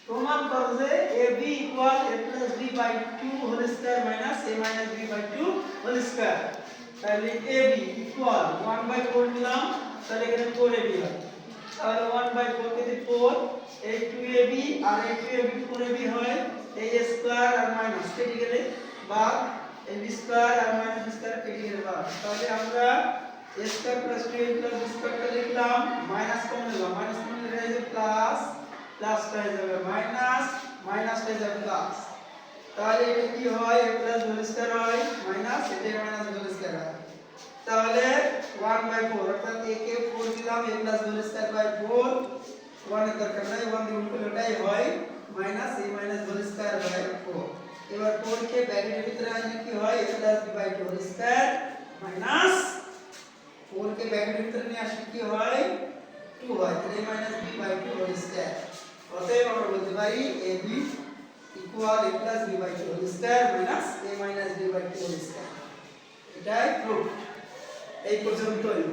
প্রমাণ করো যে ab equal a plus b by 2 whole square minus a minus b by 2 whole square. তাহলে ab equal 1 by 4 নিলাম, তাহলে এখানে 4ab হয়। তাহলে 1 বাই 4 কে 4, এই 2ab আর এই 2ab 4ab হয়, এই স্কয়ার আর মাইনাস কেটে গেলে ভাগ, এই b স্কয়ার আর মাইনাস b স্কয়ার কেটে গেলে ভাগ। তাহলে আমরা a square plus 2a plus b স্কয়ারটা লিখলাম, মাইনাস কমন নিলাম, মাইনাস কমন নিলে হয়ে যাবে প্লাস, প্লাসটা হয়ে যাবে মাইনাস, মাইনাসটা হয়ে যাবে প্লাস। তাহলে এটা কি হয়, a প্লাস হোল স্কয়ার হয় মাইনাস এটা মাইনাস হোল স্কয়ার হয়। তাহলে 1 বাই 4 অর্থাৎ a কে 4 দিলাম, a plus whole square by 4, 1 এর দরকার নাই, 1 দিয়ে উল্টো এটাই হয় minus a minus whole square by 4। এবার 4 কে ব্র্যাকেটের ভিতরে আনলে কি হয়, a plus b by 2 whole square minus 4 কে ব্র্যাকেটের ভিতরে নিয়ে আসলে কি হয়, 2 হয়, তাহলে a minus b by 2 whole square. অতএব আমরা বলতে পারি ab equal a plus b by 2 whole square minus a minus b by 2 whole square. এটাই প্রুফ। এই পর্যন্তই।